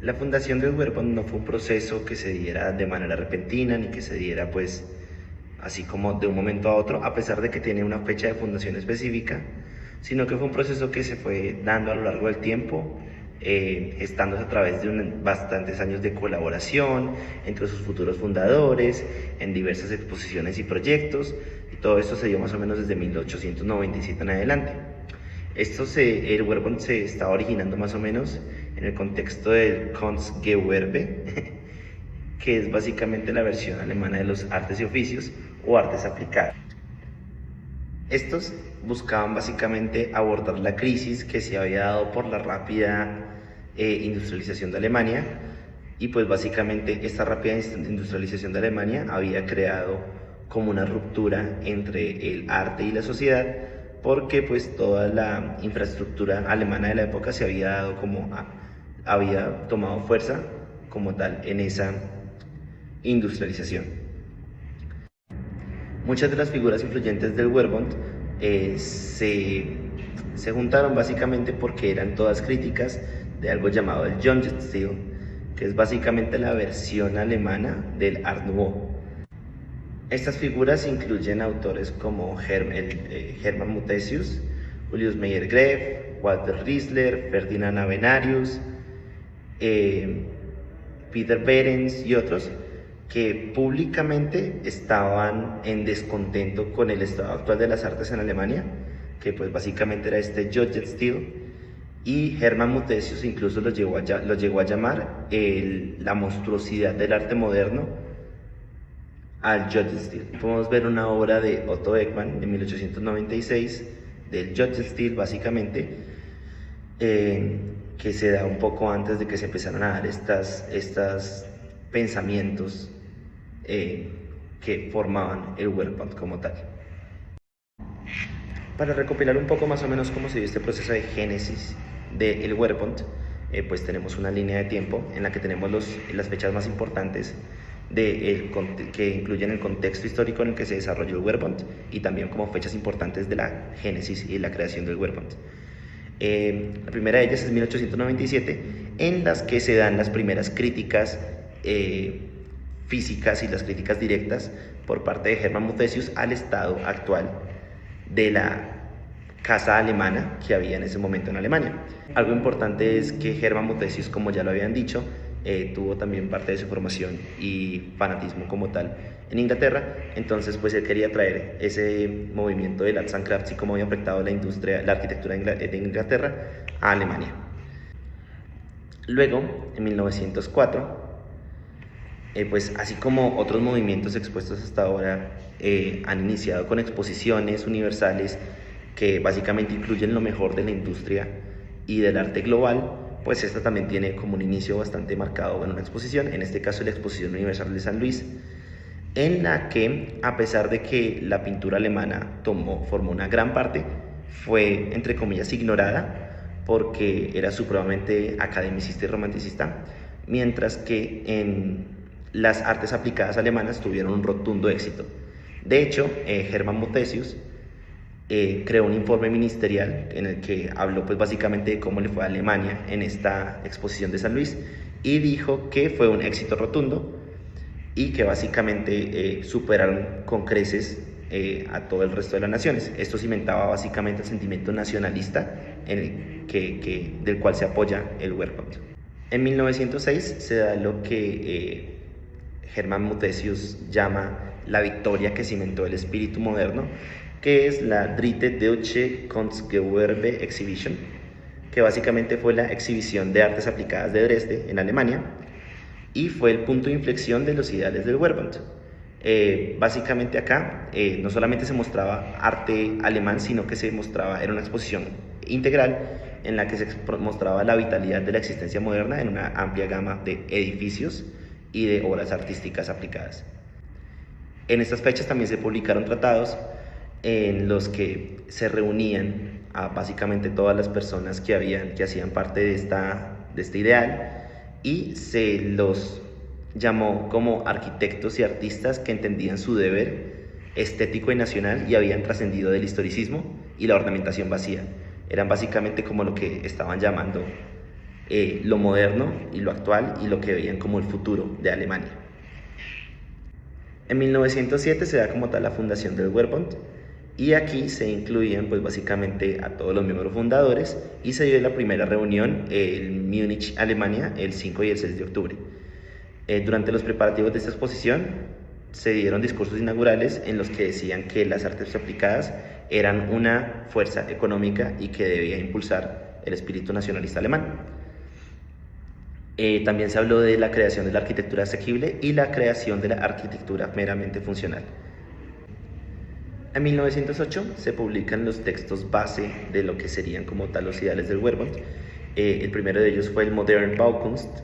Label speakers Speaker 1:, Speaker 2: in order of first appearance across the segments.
Speaker 1: La fundación del Werkbund no fue un proceso que se diera de manera repentina, ni que se diera pues así como de un momento a otro, a pesar de que tiene una fecha de fundación específica, sino que fue un proceso que se fue dando a lo largo del tiempo, gestándose a través de bastantes años de colaboración entre sus futuros fundadores, en diversas exposiciones y proyectos, y todo esto se dio más o menos desde 1897 en adelante. El Werkbund se estaba originando más o menos en el contexto del Kunstgewerbe, que es básicamente la versión alemana de los artes y oficios o artes aplicadas. Estos buscaban básicamente abordar la crisis que se había dado por la rápida industrialización de Alemania, y pues básicamente esta rápida industrialización de Alemania había creado como una ruptura entre el arte y la sociedad, porque pues toda la infraestructura alemana de la época se había dado había tomado fuerza como tal en esa industrialización. Muchas de las figuras influyentes del Werkbund se juntaron básicamente porque eran todas críticas de algo llamado el Jugendstil, que es básicamente la versión alemana del Art Nouveau. Estas figuras incluyen autores como Hermann Muthesius, Julius Meyer-Gref, Walter Riesler, Ferdinand Avenarius, Peter Behrens y otros, que públicamente estaban en descontento con el estado actual de las artes en Alemania, que pues básicamente era este Jugendstil, y Hermann Muthesius incluso lo llegó a llamar la monstruosidad del arte moderno al Jugendstil. Podemos ver una obra de Otto Ekman de 1896 del Jugendstil básicamente, que se da un poco antes de que se empezaran a dar estos pensamientos que formaban el Werkbund como tal. Para recopilar un poco más o menos cómo se dio este proceso de génesis del Werkbund, pues tenemos una línea de tiempo en la que tenemos las fechas más importantes que incluyen el contexto histórico en el que se desarrolló el Werkbund, y también como fechas importantes de la génesis y la creación del Werkbund. La primera de ellas es 1897, en las que se dan las primeras críticas físicas y las críticas directas por parte de Hermann Muthesius al estado actual de la casa alemana que había en ese momento en Alemania. Algo importante es que Hermann Muthesius, como ya lo habían dicho, tuvo también parte de su formación y fanatismo como tal en Inglaterra. Entonces pues él quería traer ese movimiento del Arts and Crafts y cómo había afectado la arquitectura de Inglaterra a Alemania. Luego, en 1904, pues así como otros movimientos expuestos hasta ahora han iniciado con exposiciones universales que básicamente incluyen lo mejor de la industria y del arte global, pues esta también tiene como un inicio bastante marcado en una exposición, en este caso la Exposición Universal de San Luis, en la que, a pesar de que la pintura alemana formó una gran parte, fue entre comillas ignorada porque era supremamente academicista y romanticista, mientras que en las artes aplicadas alemanas tuvieron un rotundo éxito. De hecho, Hermann Muthesius creó un informe ministerial en el que habló pues básicamente de cómo le fue a Alemania en esta exposición de San Luis, y dijo que fue un éxito rotundo y que básicamente superaron con creces a todo el resto de las naciones. Esto cimentaba básicamente el sentimiento nacionalista del cual se apoya el Werkbund. En 1906 se da lo que Hermann Muthesius llama la victoria que cimentó el espíritu moderno, que es la Dritte Deutsche Kunstgewerbe Exhibition, que básicamente fue la exhibición de artes aplicadas de Dresde, en Alemania, y fue el punto de inflexión de los ideales del Werkbund. Básicamente acá no solamente se mostraba arte alemán, sino que era una exposición integral en la que se mostraba la vitalidad de la existencia moderna en una amplia gama de edificios y de obras artísticas aplicadas. En estas fechas también se publicaron tratados en los que se reunían a básicamente todas las personas que hacían parte de este ideal, y se los llamó como arquitectos y artistas que entendían su deber estético y nacional y habían trascendido del historicismo y la ornamentación vacía. Eran básicamente como lo que estaban llamando lo moderno y lo actual y lo que veían como el futuro de Alemania. En 1907 se da como tal la fundación del Wehrmacht y aquí se incluían pues básicamente a todos los miembros fundadores y se dio la primera reunión en Múnich, Alemania, el 5 y el 6 de octubre. Durante los preparativos de esta exposición se dieron discursos inaugurales en los que decían que las artes aplicadas eran una fuerza económica y que debía impulsar el espíritu nacionalista alemán. También se habló de la creación de la arquitectura asequible y la creación de la arquitectura meramente funcional. En 1908 se publican los textos base de lo que serían como tal los ideales del Wehrmacht. El primero de ellos fue el Moderne Baukunst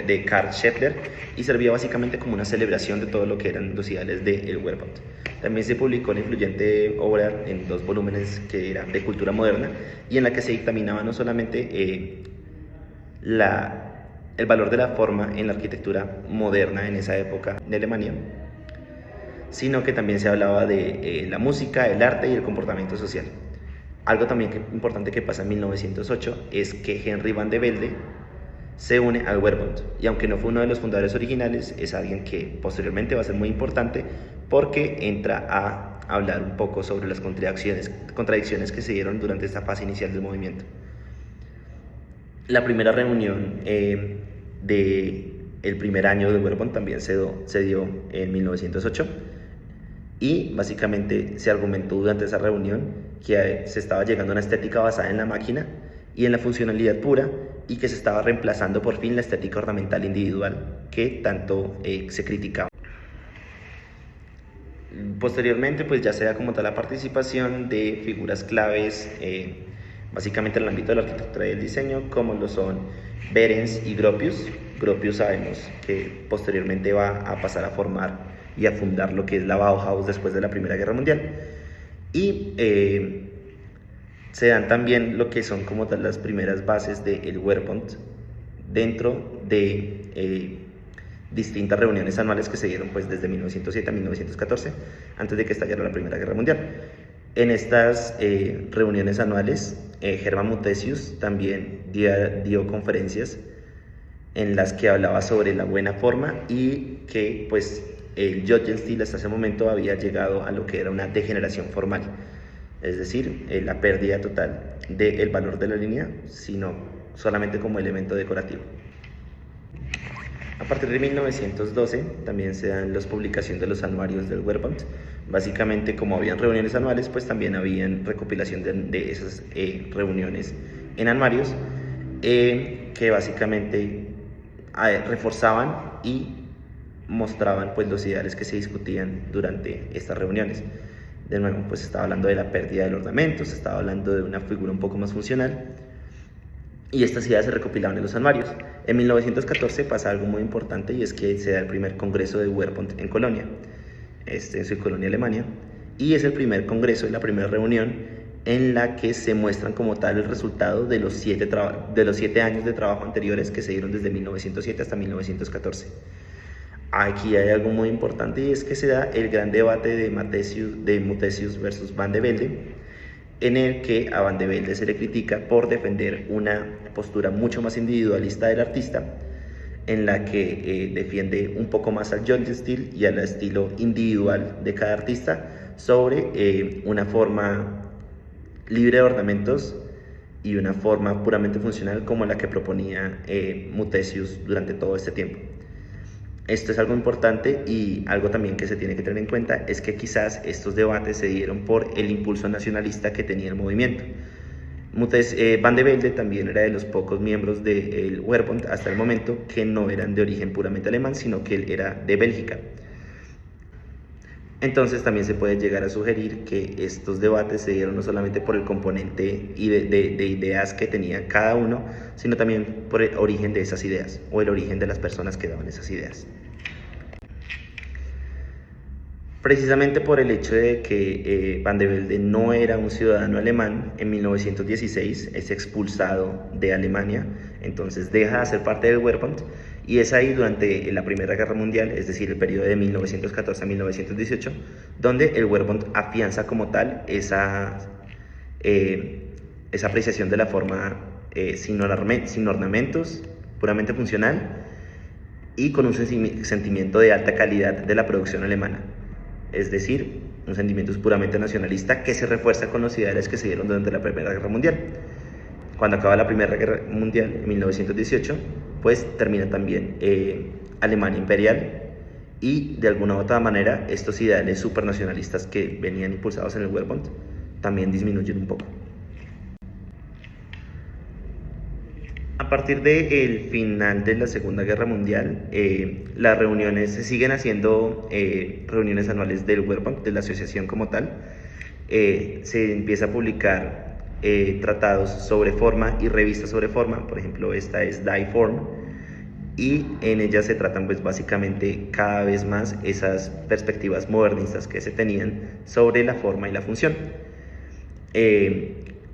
Speaker 1: de Karl Scheffler y servía básicamente como una celebración de todo lo que eran los ideales del Wehrmacht. También se publicó la influyente obra en 2 volúmenes que era de cultura moderna y en la que se dictaminaba no solamente el valor de la forma en la arquitectura moderna en esa época de Alemania, sino que también se hablaba de la música, el arte y el comportamiento social. Algo también importante que pasa en 1908 es que Henry van de Velde se une al Wehrmacht y aunque no fue uno de los fundadores originales, es alguien que posteriormente va a ser muy importante porque entra a hablar un poco sobre las contradicciones que se dieron durante esta fase inicial del movimiento. La primera reunión del primer año del Wehrmacht también se dio en 1908 y básicamente se argumentó durante esa reunión que se estaba llegando a una estética basada en la máquina y en la funcionalidad pura y que se estaba reemplazando por fin la estética ornamental individual que tanto se criticaba. Posteriormente pues ya se da como tal la participación de figuras claves básicamente en el ámbito de la arquitectura y el diseño, como lo son Behrens y Gropius. Gropius sabemos que posteriormente va a pasar a formar y a fundar lo que es la Bauhaus después de la Primera Guerra Mundial. Y se dan también lo que son como tal las primeras bases del Wehrmacht dentro de distintas reuniones anuales que se dieron pues desde 1907 a 1914, antes de que estallara la Primera Guerra Mundial. En estas reuniones anuales, Hermann Muthesius también dio conferencias en las que hablaba sobre la buena forma y que pues el Jugendstil hasta ese momento había llegado a lo que era una degeneración formal, es decir, la pérdida total del valor de la línea, sino solamente como elemento decorativo. A partir de 1912 también se dan las publicaciones de los anuarios del Wehrmacht. Básicamente, como habían reuniones anuales, pues también habían recopilación de esas reuniones en anuarios que básicamente reforzaban y mostraban pues los ideales que se discutían durante estas reuniones. De nuevo, pues estaba hablando de la pérdida del ornamento, se estaba hablando de una figura un poco más funcional y estas ideas se recopilaban en los anuarios. En 1914 pasa algo muy importante y es que se da el primer congreso de Wehrmacht en Colonia, en su colonia Alemania, y es el primer congreso y la primera reunión en la que se muestran como tal el resultado de los 7 años de trabajo anteriores que se dieron desde 1907 hasta 1914. Aquí hay algo muy importante y es que se da el gran debate de Muthesius versus Van de Velde, en el que a Van de Velde se le critica por defender una postura mucho más individualista del artista, en la que defiende un poco más al Jugendstil y al estilo individual de cada artista sobre una forma libre de ornamentos y una forma puramente funcional como la que proponía Muthesius durante todo este tiempo. Esto es algo importante y algo también que se tiene que tener en cuenta es que quizás estos debates se dieron por el impulso nacionalista que tenía el movimiento. Van de Velde también era de los pocos miembros del Wehrmacht hasta el momento que no eran de origen puramente alemán, sino que él era de Bélgica. Entonces también se puede llegar a sugerir que estos debates se dieron no solamente por el componente de ideas que tenía cada uno, sino también por el origen de esas ideas o el origen de las personas que daban esas ideas. Precisamente por el hecho de que Van de Velde no era un ciudadano alemán, en 1916 es expulsado de Alemania, entonces deja de ser parte del Wehrmacht y es ahí durante la Primera Guerra Mundial, es decir, el periodo de 1914 a 1918, donde el Wehrmacht afianza como tal esa apreciación de la forma sin ornamentos, puramente funcional y con un sentimiento de alta calidad de la producción alemana. Es decir, un sentimiento puramente nacionalista que se refuerza con los ideales que se dieron durante la Primera Guerra Mundial. Cuando acaba la Primera Guerra Mundial, en 1918, pues termina también Alemania imperial y de alguna u otra manera estos ideales supernacionalistas que venían impulsados en el Wehrmacht también disminuyen un poco. A partir del final de la Segunda Guerra Mundial, las reuniones se siguen haciendo, reuniones anuales del Wehrmacht, de la asociación como tal. Se empieza a publicar tratados sobre forma y revistas sobre forma. Por ejemplo, esta es Die Form, y en ella se tratan pues básicamente cada vez más esas perspectivas modernistas que se tenían sobre la forma y la función.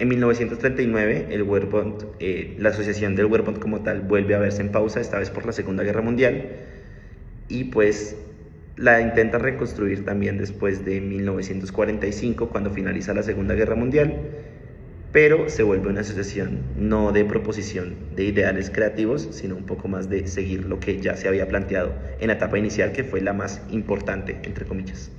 Speaker 1: En 1939, el Wehrmacht, la asociación del Wehrmacht como tal vuelve a verse en pausa, esta vez por la Segunda Guerra Mundial, y pues la intenta reconstruir también después de 1945, cuando finaliza la Segunda Guerra Mundial, pero se vuelve una asociación no de proposición de ideales creativos, sino un poco más de seguir lo que ya se había planteado en la etapa inicial, que fue la más importante, entre comillas.